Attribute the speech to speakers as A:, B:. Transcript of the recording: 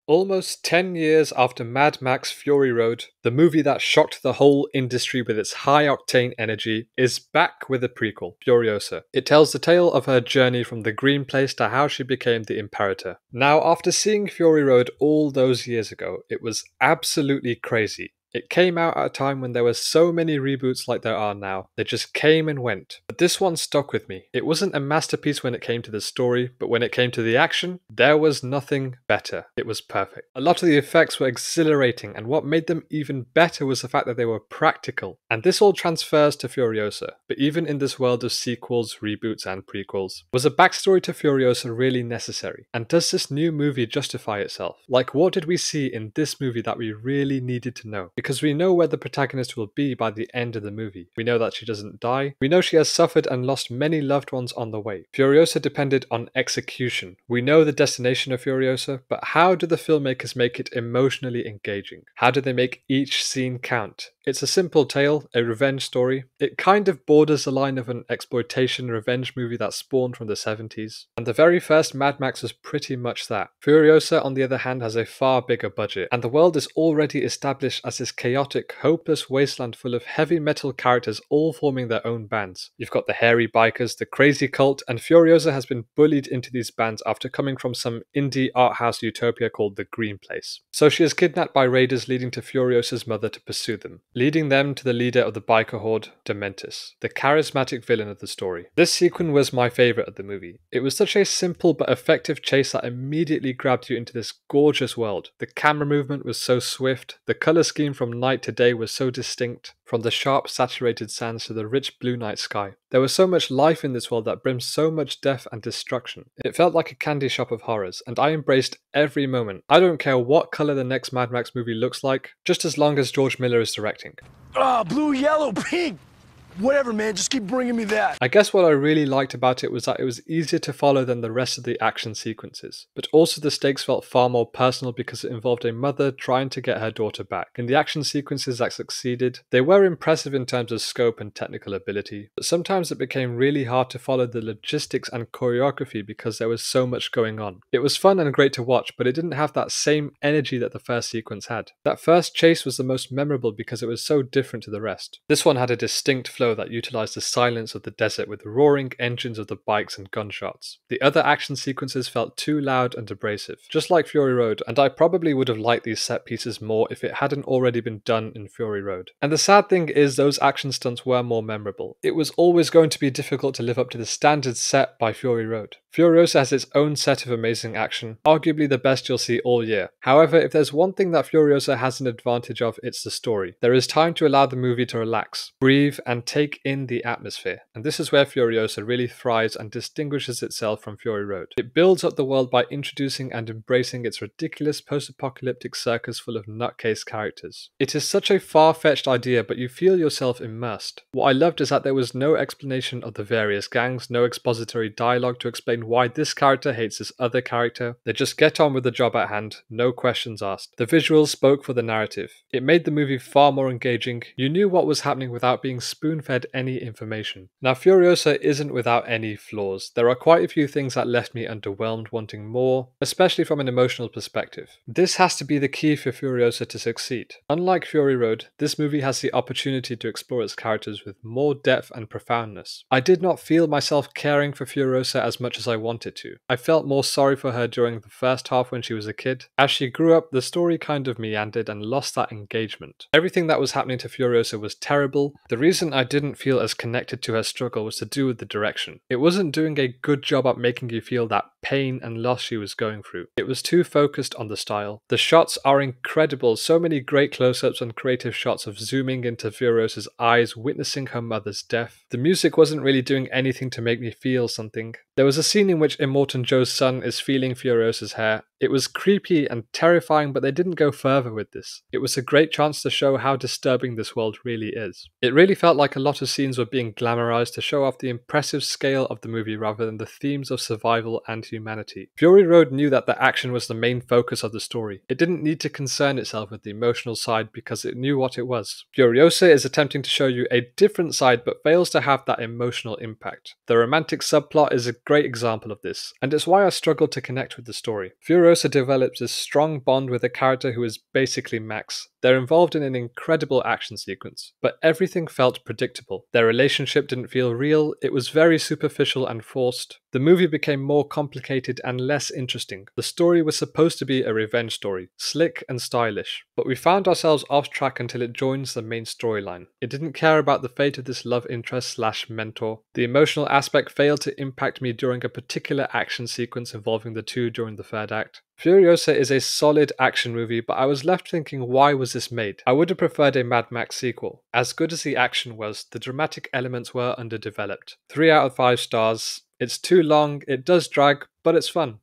A: Almost 10 years after Mad Max Fury Road, the movie that shocked the whole industry with its high-octane energy is back with a prequel, Furiosa. It tells the tale of her journey from the Green Place to how she became the Imperator. Now, after seeing Fury Road all those years ago, it was absolutely crazy. It came out at a time when there were so many reboots like there are now. They just came and went. But this one stuck with me. It wasn't a masterpiece when it came to the story, but when it came to the action, there was nothing better. It was perfect. A lot of the effects were exhilarating, and what made them even better was the fact that they were practical. And this all transfers to Furiosa. But even in this world of sequels, reboots, and prequels, was a backstory to Furiosa really necessary? And does this new movie justify itself? Like, what did we see in this movie that we really needed to know? Because we know where the protagonist will be by the end of the movie. We know that she doesn't die. We know she has suffered and lost many loved ones on the way. Furiosa depended on execution. We know the destination of Furiosa, but how do the filmmakers make it emotionally engaging? How do they make each scene count? It's a simple tale, a revenge story. It kind of borders the line of an exploitation revenge movie that spawned from the 70s. And the very first Mad Max was pretty much that. Furiosa, on the other hand, has a far bigger budget, and the world is already established as this chaotic, hopeless wasteland full of heavy metal characters all forming their own bands. You've got the hairy bikers, the crazy cult, and Furiosa has been bullied into these bands after coming from some indie art house utopia called the Green Place. So she is kidnapped by raiders, leading to Furiosa's mother to pursue them, leading them to the leader of the biker horde, Dementus, the charismatic villain of the story. This sequence was my favourite of the movie. It was such a simple but effective chase that immediately grabbed you into this gorgeous world. The camera movement was so swift, the colour scheme from night to day was so distinct, from the sharp saturated sands to the rich blue night sky. There was so much life in this world that brims so much death and destruction. It felt like a candy shop of horrors, and I embraced every moment. I don't care what colour the next Mad Max movie looks like, just as long as George Miller is directing.
B: Ah, blue, yellow, pink! Whatever, man, just keep bringing me that.
A: I guess what I really liked about it was that it was easier to follow than the rest of the action sequences, but also the stakes felt far more personal because it involved a mother trying to get her daughter back. In the action sequences that succeeded, they were impressive in terms of scope and technical ability, but sometimes it became really hard to follow the logistics and choreography because there was so much going on. It was fun and great to watch, but it didn't have that same energy that the first sequence had. That first chase was the most memorable because it was so different to the rest. This one had a distinct flow that utilized the silence of the desert with the roaring engines of the bikes and gunshots. The other action sequences felt too loud and abrasive, just like Fury Road, and I probably would have liked these set pieces more if it hadn't already been done in Fury Road. And the sad thing is, those action stunts were more memorable. It was always going to be difficult to live up to the standards set by Fury Road. Furiosa has its own set of amazing action, arguably the best you'll see all year. However, if there's one thing that Furiosa has an advantage of, it's the story. There is time to allow the movie to relax, breathe, and take in the atmosphere. And this is where Furiosa really thrives and distinguishes itself from Fury Road. It builds up the world by introducing and embracing its ridiculous post-apocalyptic circus full of nutcase characters. It is such a far-fetched idea, but you feel yourself immersed. What I loved is that there was no explanation of the various gangs, no expository dialogue to explain why this character hates this other character. They just get on with the job at hand, no questions asked. The visuals spoke for the narrative. It made the movie far more engaging. You knew what was happening without being spoon-fed any information. Now, Furiosa isn't without any flaws. There are quite a few things that left me underwhelmed, wanting more, especially from an emotional perspective. This has to be the key for Furiosa to succeed. Unlike Fury Road, this movie has the opportunity to explore its characters with more depth and profoundness. I did not feel myself caring for Furiosa as much as I wanted to. I felt more sorry for her during the first half when she was a kid. As she grew up, the story kind of meandered and lost that engagement. Everything that was happening to Furiosa was terrible. The reason I didn't feel as connected to her struggle was to do with the direction. It wasn't doing a good job at making you feel that pain and loss she was going through. It was too focused on the style. The shots are incredible, so many great close-ups and creative shots of zooming into Furiosa's eyes, witnessing her mother's death. The music wasn't really doing anything to make me feel something. There was a scene in which Immortan Joe's son is feeling Furiosa's hair. It was creepy and terrifying, but they didn't go further with this. It was a great chance to show how disturbing this world really is. It really felt like a lot of scenes were being glamorized to show off the impressive scale of the movie rather than the themes of survival and humanity. Fury Road knew that the action was the main focus of the story. It didn't need to concern itself with the emotional side because it knew what it was. Furiosa is attempting to show you a different side but fails to have that emotional impact. The romantic subplot is a great example of this, and it's why I struggled to connect with the story. Furiosa Furiosa develops a strong bond with a character who is basically Max. They're involved in an incredible action sequence, but everything felt predictable. Their relationship didn't feel real, it was very superficial and forced. The movie became more complicated and less interesting. The story was supposed to be a revenge story, slick and stylish, but we found ourselves off track until it joins the main storyline. It didn't care about the fate of this love interest slash mentor. The emotional aspect failed to impact me during a particular action sequence involving the two during the third act. Furiosa is a solid action movie, but I was left thinking, why was this made? I would have preferred a Mad Max sequel. As good as the action was, the dramatic elements were underdeveloped. 3 out of 5 stars. It's too long, it does drag, but it's fun.